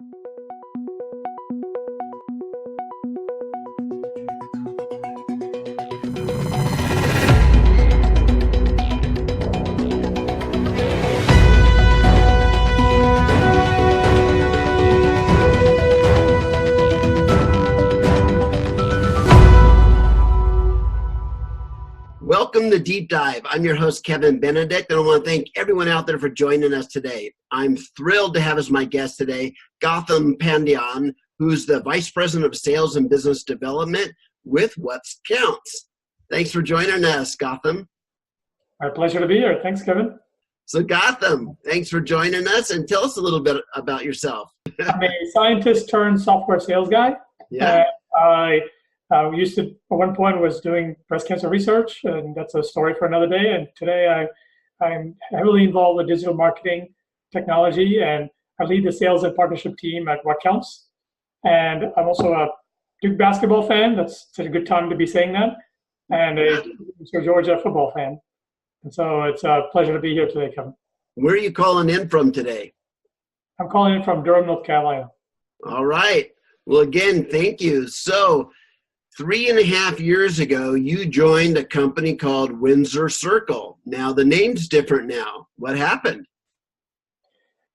Welcome to Deep Dive. I'm your host, Kevin Benedict, and I want to thank everyone out there for joining us today. I'm thrilled to have as my guest today, Gautham Pandiyan, who's the Vice President of Sales and Business Development with WhatCounts. Thanks for joining us, Gautham. My pleasure to be here. Thanks, Kevin. So Gautham, thanks for joining us, and tell us a little bit about yourself. I'm a scientist turned software sales guy. Yeah. I used to, at one point, was doing breast cancer research, and that's a story for another day. And today I'm heavily involved with digital marketing technology, and I lead the sales and partnership team at WhatCounts. And I'm also a Duke basketball fan. That's such a good time to be saying that. And a Georgia football fan. And so it's a pleasure to be here today, Kevin. Where are you calling in from today? I'm calling in from Durham, North Carolina. All right. Well, again, thank you. So 3.5 years ago, you joined a company called Windsor Circle. Now, the name's different now. What happened?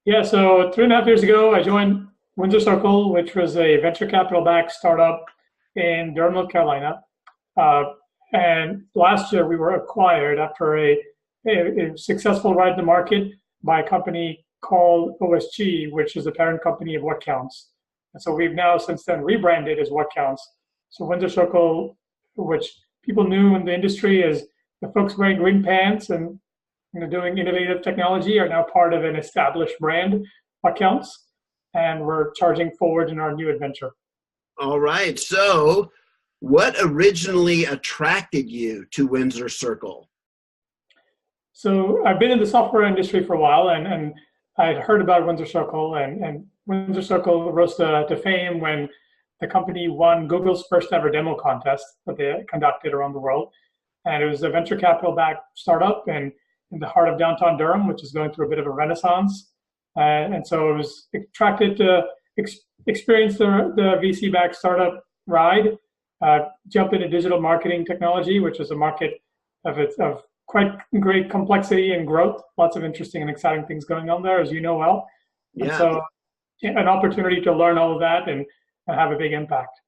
Yeah, so 3.5 years ago, I joined Windsor Circle, which was a venture capital-backed startup in Durham, North Carolina. And last year, we were acquired after a successful ride in the market by a company called OSG, which is the parent company of WhatCounts. And so we've now since then rebranded as WhatCounts. So Windsor Circle, which people knew in the industry as the folks wearing green pants and doing innovative technology, are now part of an established brand, WhatCounts, and we're charging forward in our new adventure. All right. So what originally attracted you to Windsor Circle? So I've been in the software industry for a while, and I'd heard about Windsor Circle, and Windsor Circle rose to fame when the company won Google's first ever demo contest that they conducted around the world. And it was a venture capital-backed startup in the heart of downtown Durham, which is going through a bit of a renaissance. And so it was attracted to experience the VC-backed startup ride, jump into digital marketing technology, which is a market of quite great complexity and growth. Lots of interesting and exciting things going on there, as you know well. Yeah. And so an opportunity to learn all of that and have a big impact.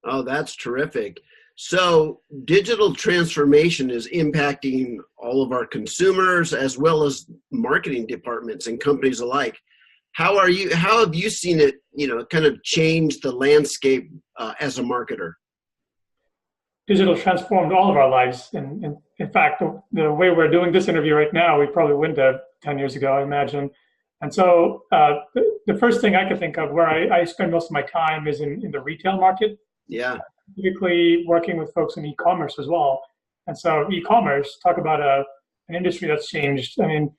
Oh, that's terrific. So digital transformation is impacting all of our consumers as well as marketing departments and companies alike. How have you seen it, kind of change the landscape as a marketer? Digital transformed all of our lives. And in fact, the way we're doing this interview right now, we probably wouldn't have 10 years ago, I imagine. And so the first thing I could think of where I spend most of my time is in the retail market. Yeah. Typically working with folks in e-commerce as well. And so e-commerce, talk about an industry that's changed. I mean,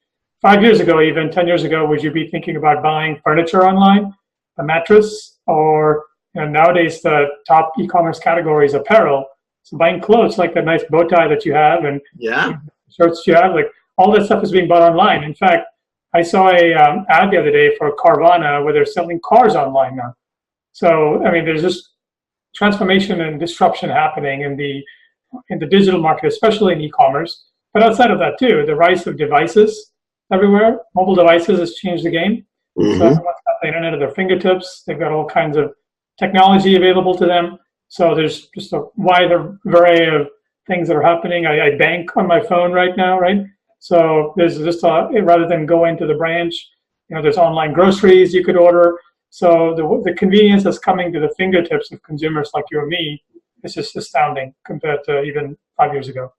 5 years ago, even 10 years ago, would you be thinking about buying furniture online, a mattress, or nowadays the top e-commerce category is apparel. So buying clothes like the nice bow tie that you have and shirts you have, like all that stuff is being bought online. In fact, I saw a ad the other day for Carvana where they're selling cars online now. So, I mean, there's this transformation and disruption happening in the digital market, especially in e-commerce. But outside of that too, the rise of devices everywhere, mobile devices has changed the game. Mm-hmm. So everyone's got the internet at their fingertips. They've got all kinds of technology available to them. So there's just a wider array of things that are happening. I bank on my phone right now, right? So there's just rather than go into the branch, there's online groceries you could order. So the convenience that's coming to the fingertips of consumers like you or me is just astounding compared to even 5 years ago.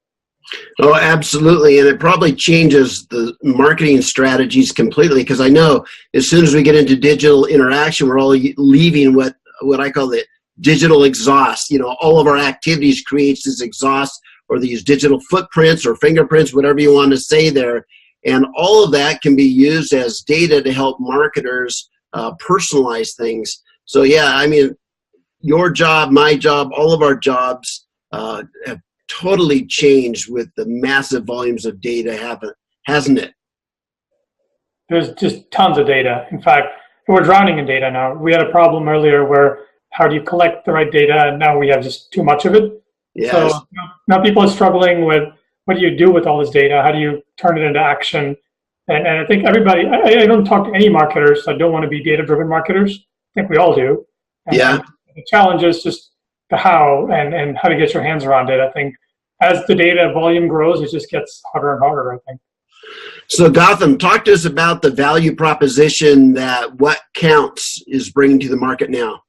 Oh, absolutely. And it probably changes the marketing strategies completely, because I know as soon as we get into digital interaction, we're all leaving what I call the digital exhaust. All of our activities creates this exhaust, or these digital footprints or fingerprints, whatever you want to say there. And all of that can be used as data to help marketers personalize things. So yeah, I mean, your job, my job, all of our jobs have totally changed with the massive volumes of data, hasn't it? There's just tons of data. In fact, we're drowning in data now. We had a problem earlier where how do you collect the right data, and now we have just too much of it. Yes. So now people are struggling with what do you do with all this data? How do you turn it into action? And I think everybody, I don't talk to any marketers that don't want to be data-driven marketers. I think we all do. And Yeah. the challenge is just the how and how to get your hands around it. I think as the data volume grows, it just gets harder and harder, I think. So Gautham, talk to us about the value proposition that WhatCounts is bringing to the market now.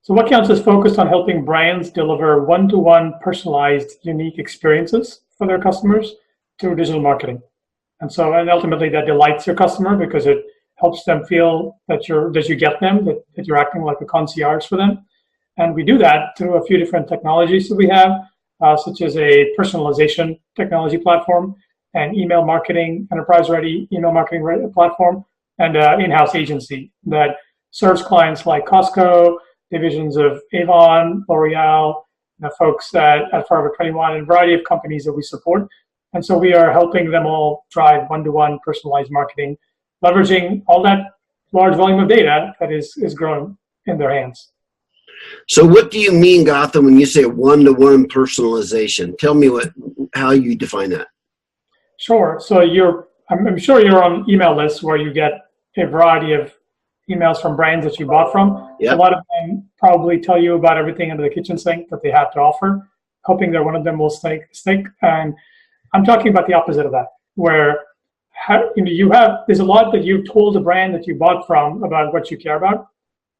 So WhatCounts is focused on helping brands deliver one-to-one personalized, unique experiences for their customers through digital marketing. And ultimately that delights your customer because it helps them feel that you get them, that you're acting like a concierge for them. And we do that through a few different technologies that we have, such as a personalization technology platform, an email marketing, enterprise-ready email marketing platform, and an in-house agency that serves clients like Costco, divisions of Avon, L'Oreal, folks at Forever 21, and a variety of companies that we support. And so we are helping them all drive one-to-one personalized marketing, leveraging all that large volume of data that is growing in their hands. So what do you mean, Gautham, when you say one-to-one personalization? Tell me how you define that. Sure. So I'm sure you're on email lists where you get a variety of emails from brands that you bought from. Yep. A lot of them probably tell you about everything under the kitchen sink that they have to offer, hoping that one of them will stick. And I'm talking about the opposite of that, where there's a lot that you've told the brand that you bought from about what you care about.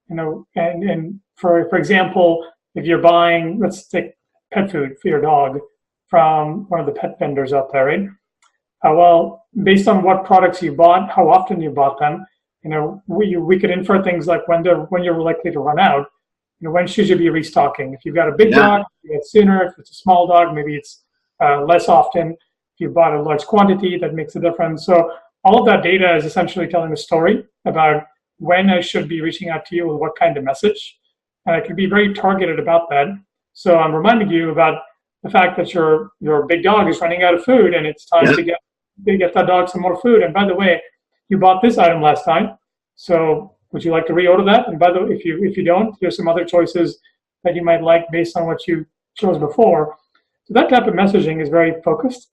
And for example, if you're buying, let's take pet food for your dog from one of the pet vendors out there, right? Well, based on what products you bought, how often you bought them, we could infer things like when you're likely to run out. When should you be restocking? If you've got a big dog, you get sooner. If it's a small dog, maybe it's less often. If you bought a large quantity, that makes a difference. So all of that data is essentially telling a story about when I should be reaching out to you with what kind of message. And I can be very targeted about that. So I'm reminding you about the fact that your big dog is running out of food and it's time to get that dog some more food. And by the way, you bought this item last time, so would you like to reorder that? And by the way, if you don't, here's some other choices that you might like based on what you chose before. So that type of messaging is very focused.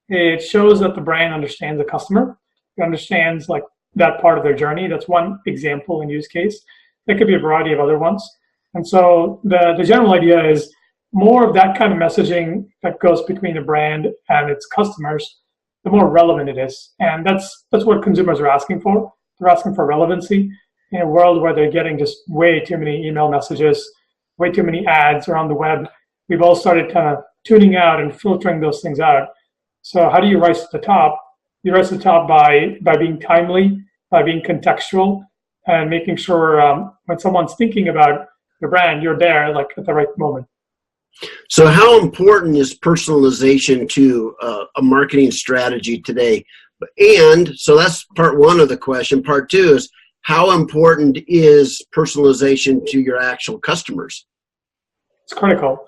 It shows that the brand understands the customer. It understands like that part of their journey. That's one example and use case. There could be a variety of other ones. And so the general idea is more of that kind of messaging that goes between the brand and its customers, the more relevant it is. And that's what consumers are asking for. They're asking for relevancy in a world where they're getting just way too many email messages, way too many ads around the web. We've all started kind of tuning out and filtering those things out. So how do you rise to the top? You rise to the top by being timely, by being contextual, and making sure when someone's thinking about your brand, you're there like at the right moment. So how important is personalization to a marketing strategy today? And so that's part one of the question. Part two is, how important is personalization to your actual customers? It's critical.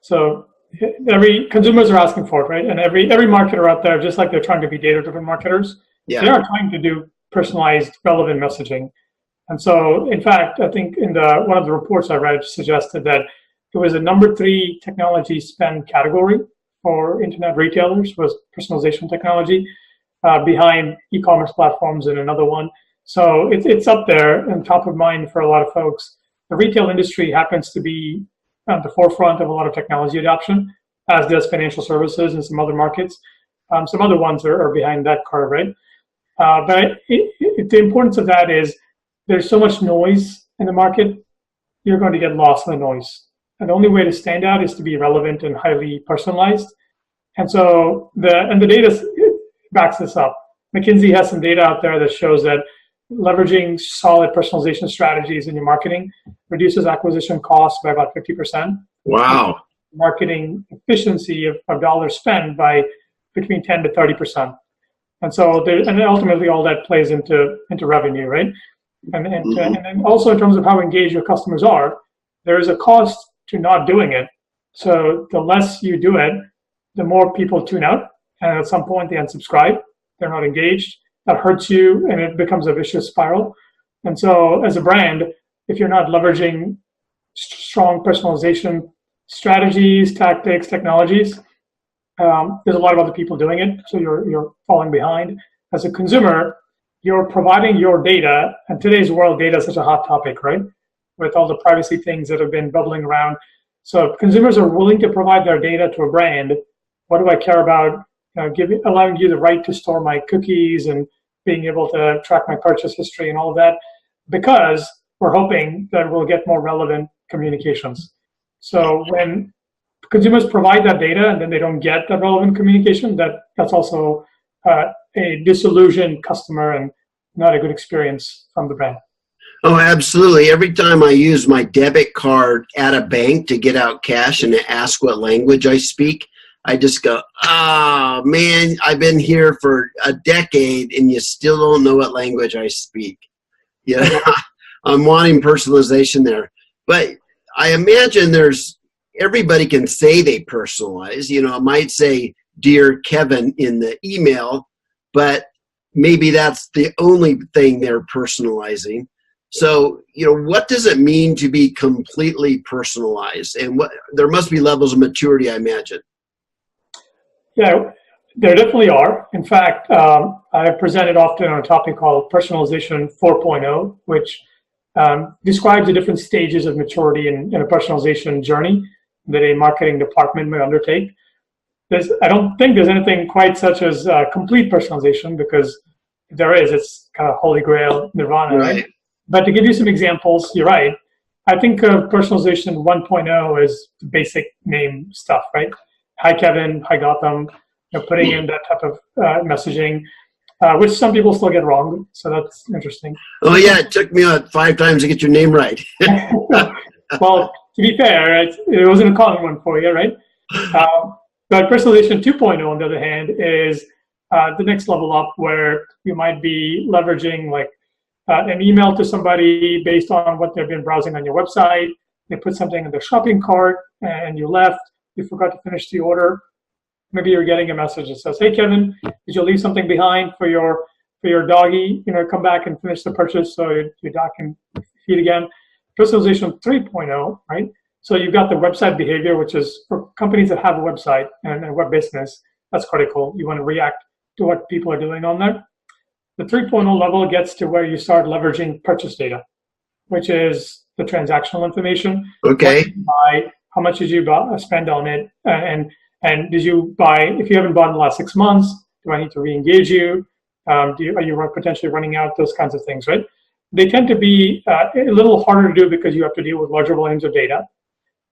So every consumers are asking for it, right? And every marketer out there, just like they're trying to be data-driven marketers, they are trying to do personalized, relevant messaging. And so, in fact, I think in one of the reports I read suggested that it was a number 3 technology spend category for internet retailers was personalization technology, behind e-commerce platforms and another one. So it's up there and top of mind for a lot of folks. The retail industry happens to be at the forefront of a lot of technology adoption, as does financial services and some other markets. Some other ones are behind that curve, right? But the importance of that is there's so much noise in the market, you're going to get lost in the noise. And the only way to stand out is to be relevant and highly personalized. And so the data backs this up. McKinsey has some data out there that shows that leveraging solid personalization strategies in your marketing reduces acquisition costs by about 50%. Wow. Marketing efficiency of dollars spent by between 10 to 30%. And so and ultimately all that plays into revenue, right? And then also in terms of how engaged your customers are, there is a cost to not doing it. So the less you do it, the more people tune out. And at some point they unsubscribe. They're not engaged. That hurts you and it becomes a vicious spiral. And so as a brand, if you're not leveraging strong personalization strategies, tactics, technologies, there's a lot of other people doing it, so you're falling behind. As a consumer, you're providing your data, and today's world, data is such a hot topic, right? With all the privacy things that have been bubbling around. So if consumers are willing to provide their data to a brand, what do I care about? Allowing you the right to store my cookies and being able to track my purchase history and all of that, because we're hoping that we'll get more relevant communications. So when consumers provide that data and then they don't get that relevant communication, that's also a disillusioned customer and not a good experience from the brand. Oh, absolutely. Every time I use my debit card at a bank to get out cash and ask what language I speak, I just go, oh, man, I've been here for a decade and you still don't know what language I speak. Yeah, I'm wanting personalization there. But I imagine everybody can say they personalize. I might say, Dear Kevin in the email, but maybe that's the only thing they're personalizing. So, what does it mean to be completely personalized? And there must be levels of maturity, I imagine. Yeah, there definitely are. In fact, I presented often on a topic called personalization 4.0, which describes the different stages of maturity in a personalization journey that a marketing department may undertake. I don't think there's anything quite such as complete personalization, because if there is, it's kind of holy grail nirvana, right? But to give you some examples, you're right. I think of personalization 1.0 as basic name stuff, right? Hi, Kevin. Hi, Gautham. Putting in that type of messaging, which some people still get wrong. So that's interesting. Oh, yeah. It took me 5 times to get your name right. Well, to be fair, it wasn't a common one for you, right? But personalization 2.0, on the other hand, is the next level up, where you might be leveraging like an email to somebody based on what they've been browsing on your website. They put something in their shopping cart and you left. You forgot to finish the order. Maybe you're getting a message that says, "Hey, Kevin, did you leave something behind for your doggy? Come back and finish the purchase so your dog can feed again." Personalization 3.0, right? So you've got the website behavior, which is for companies that have a website and a web business. That's critical. You want to react to what people are doing on there. The 3.0 level gets to where you start leveraging purchase data, which is the transactional information. Okay. What did you buy? How much did you spend on it? And did you buy, if you haven't bought in the last 6 months, do I need to re-engage you? Are you potentially running out? Those kinds of things, right? They tend to be a little harder to do because you have to deal with larger volumes of data.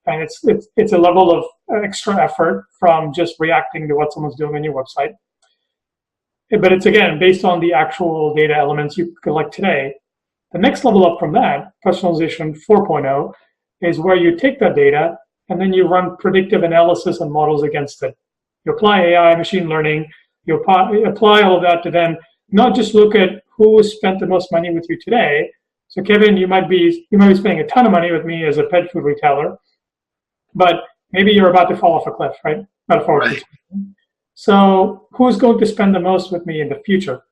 And it's a level of extra effort from just reacting to what someone's doing on your website. But it's, again, based on the actual data elements you collect today. The next level up from that, personalization 4.0, is where you take that data and then you run predictive analysis and models against it. You apply AI, machine learning, you apply all of that to then not just look at who spent the most money with you today. So Kevin, you might be spending a ton of money with me as a pet food retailer, but maybe you're about to fall off a cliff, right? Metaphorically. Right. So who's going to spend the most with me in the future?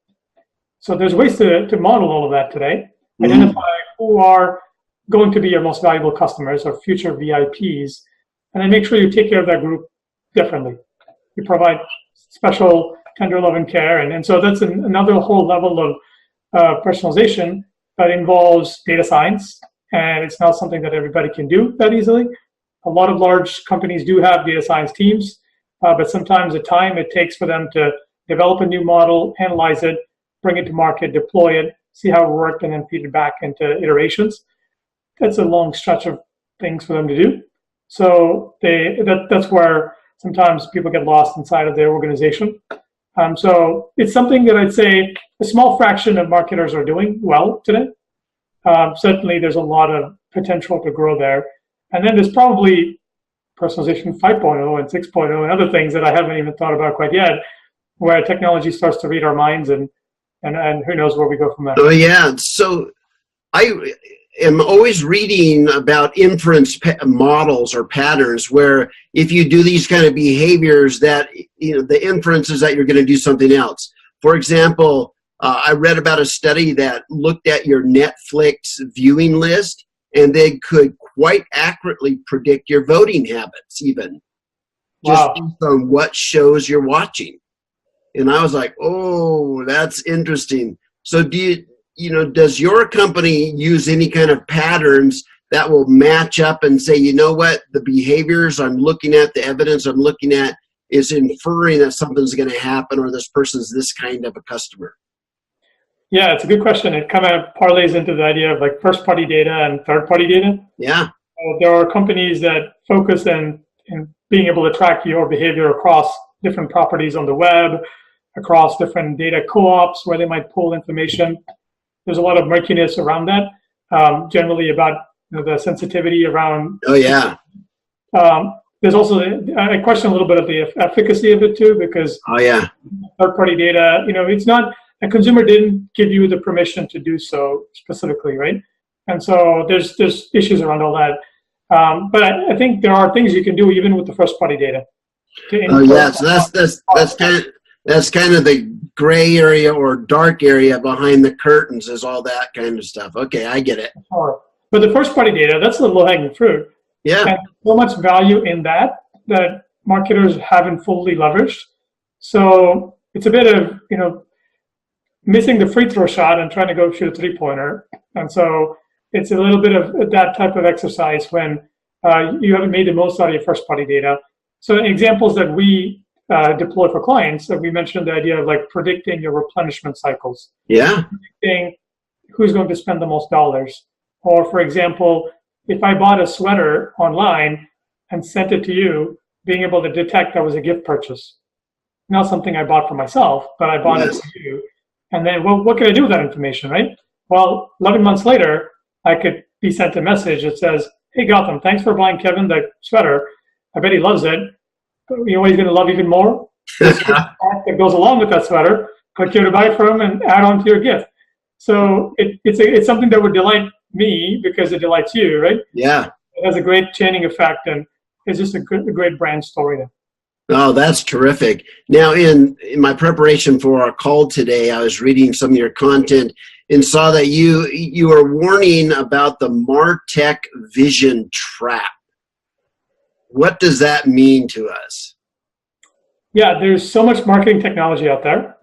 So there's ways to model all of that today. Identify who are going to be your most valuable customers or future VIPs, and then make sure you take care of that group differently. You provide special tender love and care, and so that's another whole level of personalization that involves data science, and it's not something that everybody can do that easily. A lot of large companies do have data science teams, but sometimes the time it takes for them to develop a new model, analyze it, bring it to market, deploy it, see how it worked, and then feed it back into iterations. That's a long stretch of things for them to do. So that's where sometimes people get lost inside of their organization. So it's something that I'd say a small fraction of marketers are doing well today. Certainly there's a lot of potential to grow there. And then there's probably personalization 5.0 and 6.0 and other things that I haven't even thought about quite yet, where technology starts to read our minds and who knows where we go from there. Oh, yeah. So I am always reading about inference models or patterns where if you do these kind of behaviors that, the inference is that you're going to do something else. For example, I read about a study that looked at your Netflix viewing list, and they could quite accurately predict your voting habits, even just Wow. based on what shows you're watching. And I was like, oh, that's interesting. So does your company use any kind of patterns that will match up and say, you know what, the behaviors I'm looking at, the evidence I'm looking at is inferring that something's going to happen or this person's this kind of a customer? Yeah, it's a good question. It kind of parlays into the idea of like first-party data and third-party data. Yeah. There are companies that focus in being able to track your behavior across different properties on the web, across different data co-ops where they might pull information. There's a lot of murkiness around that, generally about the sensitivity around. Oh, yeah. There's also, I question a little bit of the efficacy of it too, because Oh, yeah. third-party data, it's not, a consumer didn't give you the permission to do so specifically, right? And so there's issues around all that. But I think there are things you can do even with the first-party data. Oh, yeah. So that's kind of the gray area or dark area behind the curtains is all that kind of stuff. Okay, I get it. Sure. But the first-party data, that's the low-hanging fruit. Yeah. And so much value in that marketers haven't fully leveraged. So it's a bit of, missing the free throw shot and trying to go shoot a three-pointer. And so it's a little bit of that type of exercise when you haven't made the most out of your first-party data. So examples that we deploy for clients, that we mentioned the idea of like predicting your replenishment cycles. Yeah. Predicting who's going to spend the most dollars. Or for example, if I bought a sweater online and sent it to you, being able to detect that was a gift purchase. Not something I bought for myself, but I bought it to you. And then what can I do with that information, right? Well, 11 months later, I could be sent a message that says, hey, Gautham, thanks for buying Kevin the sweater. I bet he loves it. You know what he's going to love even more? That goes along with that sweater. Click here to buy from and add on to your gift. So it's something that would delight me because it delights you, right? Yeah. It has a great chaining effect, and it's just a great brand story there. Oh, that's terrific. Now, in my preparation for our call today, I was reading some of your content and saw that you are warning about the MarTech vision trap. What does that mean to us? Yeah, there's so much marketing technology out there.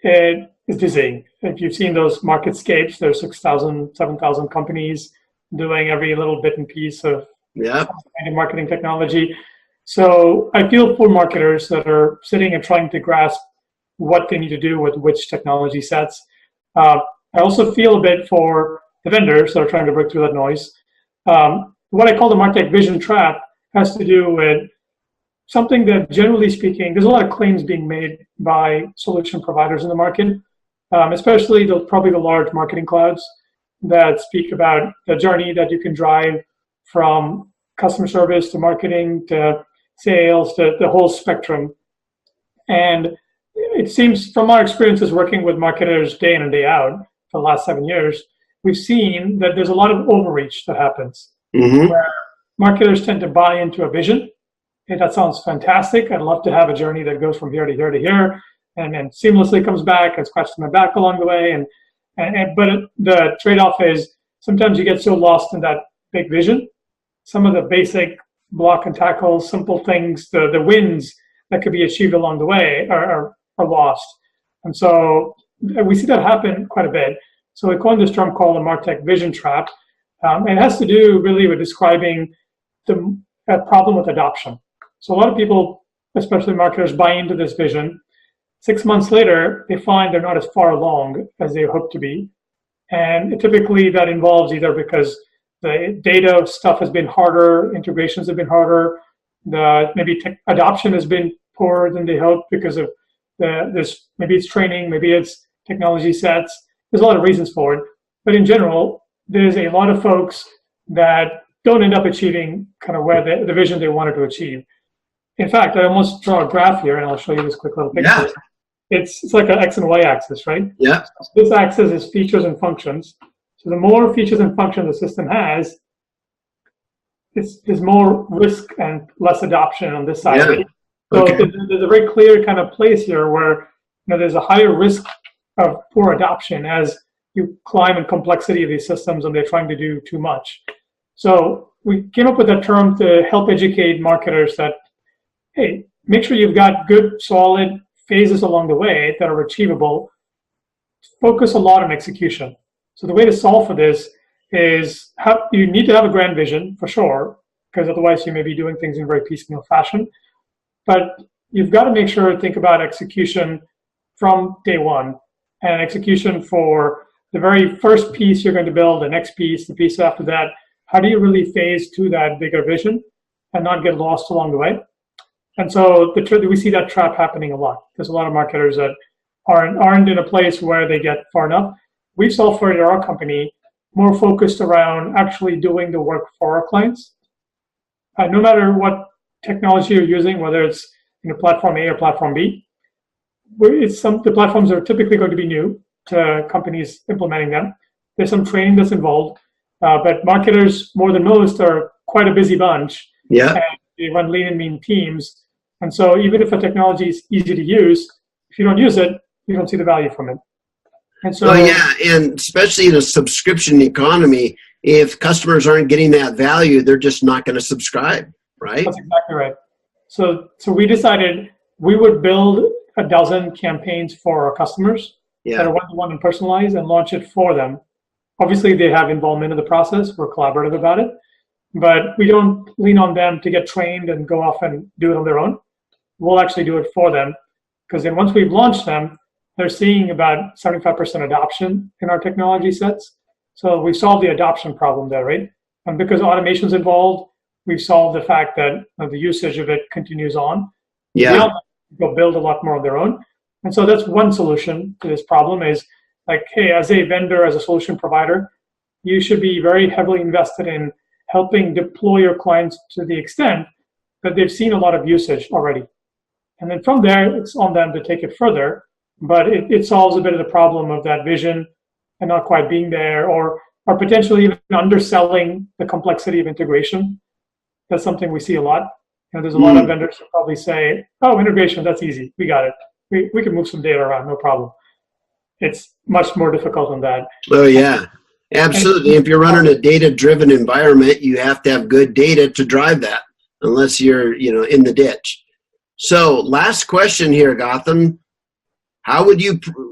It is dizzying. If you've seen those marketscapes, there's 6,000, 7,000 companies doing every little bit and piece of marketing technology. So I feel for marketers that are sitting and trying to grasp what they need to do with which technology sets. I also feel a bit for the vendors that are trying to break through that noise. What I call the MarTech vision trap has to do with something that, generally speaking, there's a lot of claims being made by solution providers in the market, especially probably the large marketing clouds that speak about the journey that you can drive from customer service to marketing to sales to the whole spectrum. And it seems from our experiences working with marketers day in and day out for the last 7 years, we've seen that there's a lot of overreach that happens, where marketers tend to buy into a vision. Hey, that sounds fantastic. I'd love to have a journey that goes from here to here to here and then seamlessly comes back and scratches my back along the way. But the trade-off is sometimes you get so lost in that big vision. Some of the basic block and tackle, simple things, the wins that could be achieved along the way are lost. And so we see that happen quite a bit. So we coined this term called the MarTech vision trap. It has to do really with describing a problem with adoption. So a lot of people, especially marketers, buy into this vision. 6 months later, they find they're not as far along as they hope to be. And typically that involves either because the data stuff has been harder, integrations have been harder, maybe adoption has been poorer than they hoped because of maybe it's training, maybe it's technology sets. There's a lot of reasons for it. But in general, there's a lot of folks that don't end up achieving kind of where the vision they wanted to achieve. In fact, I almost draw a graph here, and I'll show you this quick little picture. Yeah. It's like an X and Y axis, right? Yeah. So this axis is features and functions. So the more features and functions the system has, there's more risk and less adoption on this side. Yeah. So okay. there's a very clear kind of place here where there's a higher risk of poor adoption as you climb in complexity of these systems and they're trying to do too much. So we came up with a term to help educate marketers that, hey, make sure you've got good, solid phases along the way that are achievable. Focus a lot on execution. So the way to solve for this is you need to have a grand vision for sure, because otherwise you may be doing things in a very piecemeal fashion. But you've got to make sure to think about execution from day one, and execution for the very first piece you're going to build, the next piece, the piece after that. How do you really phase to that bigger vision and not get lost along the way? And so we see that trap happening a lot. There's a lot of marketers that aren't in a place where they get far enough. We've solved for it at our company, more focused around actually doing the work for our clients. No matter what technology you're using, whether it's platform A or platform B, the platforms are typically going to be new to companies implementing them. There's some training that's involved, but marketers, more than most, are quite a busy bunch. Yeah. And they run lean and mean teams. And so even if a technology is easy to use, if you don't use it, you don't see the value from it. And so, and especially in a subscription economy, if customers aren't getting that value, they're just not going to subscribe, right? That's exactly right. So we decided we would build a dozen campaigns for our customers that are one-to-one and personalized, and launch it for them. Obviously, they have involvement in the process. We're collaborative about it, but we don't lean on them to get trained and go off and do it on their own. We'll actually do it for them, because then once we've launched them, they're seeing about 75% adoption in our technology sets. So we solved the adoption problem there, right? And because automation's involved, we've solved the fact that the usage of it continues on. Yeah. They don't go build a lot more on their own. And so that's one solution to this problem is like, hey, as a vendor, as a solution provider, you should be very heavily invested in helping deploy your clients to the extent that they've seen a lot of usage already. And then from there, it's on them to take it further. But it solves a bit of the problem of that vision and not quite being there, or potentially even underselling the complexity of integration. That's something we see a lot. There's a lot of vendors that probably say, oh, integration, that's easy. We got it. We can move some data around, no problem. It's much more difficult than that. Oh, yeah, absolutely. If you're running a data-driven environment, you have to have good data to drive that, unless you're, in the ditch. So last question here, Gautham. How would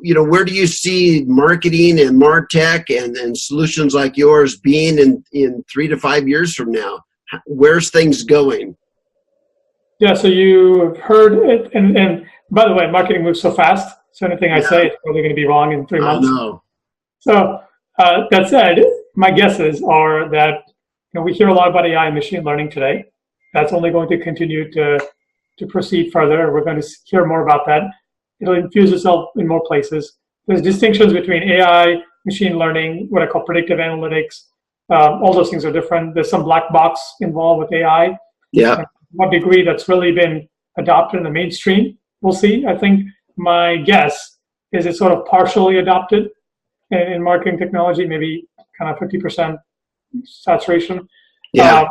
where do you see marketing and MarTech and solutions like yours being in 3 to 5 years from now? Where's things going? Yeah, so you've heard it, and by the way, marketing moves so fast, so anything I say is probably going to be wrong in 3 months. I know. So that said, my guesses are that we hear a lot about AI and machine learning today. That's only going to continue to proceed further. We're going to hear more about that. It'll infuse itself in more places. There's distinctions between AI, machine learning, what I call predictive analytics. All those things are different. There's some black box involved with AI. Yeah. What degree that's really been adopted in the mainstream, we'll see. I think my guess is it's sort of partially adopted in marketing technology, maybe kind of 50% saturation. Yeah.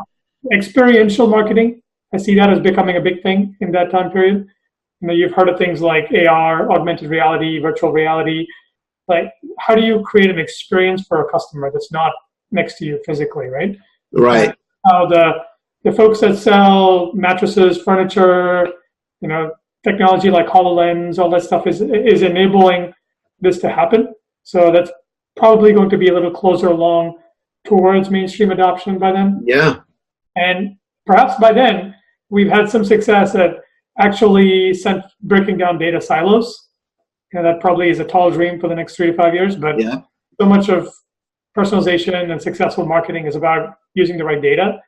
Experiential marketing, I see that as becoming a big thing in that time period. You've heard of things like AR, augmented reality, virtual reality. Like, how do you create an experience for a customer that's not next to you physically, right? Right. The folks that sell mattresses, furniture, technology like HoloLens, all that stuff is enabling this to happen. So that's probably going to be a little closer along towards mainstream adoption by then. Yeah. And perhaps by then, we've had some success at actually breaking down data silos. That probably is a tall dream for the next 3 to 5 years, but so much of personalization and successful marketing is about using the right data.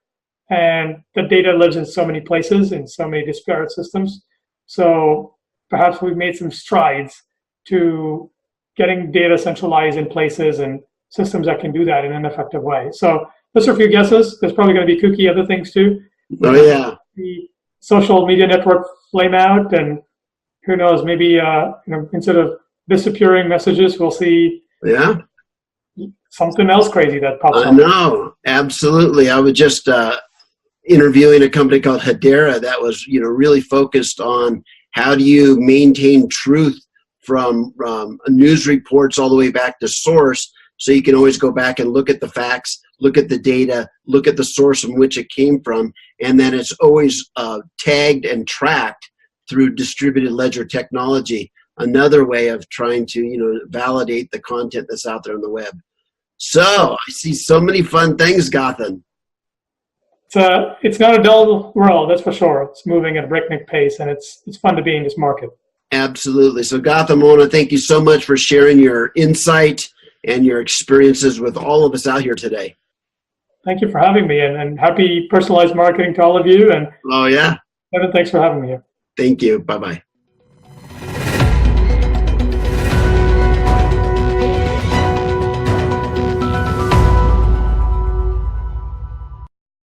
And the data lives in so many places, in so many disparate systems. So perhaps we've made some strides to getting data centralized in places and systems that can do that in an effective way. So those are a few guesses. There's probably going to be kooky other things too. Oh, yeah. The social media network flame out, and who knows, maybe instead of disappearing messages, we'll see something else crazy that pops up. I know, absolutely. I was just interviewing a company called Hedera that was, really focused on how do you maintain truth from news reports all the way back to source. So you can always go back and look at the facts, look at the data, look at the source from which it came from, and then it's always tagged and tracked through distributed ledger technology. Another way of trying to validate the content that's out there on the web. So I see so many fun things, Gautham. It's not a dull world, that's for sure. It's moving at a breakneck pace, and it's fun to be in this market. Absolutely. So Gautham, I want to thank you so much for sharing your insight and your experiences with all of us out here today. Thank you for having me, and happy personalized marketing to all of you. And oh yeah, Evan, thanks for having me here. Thank you. Bye-bye.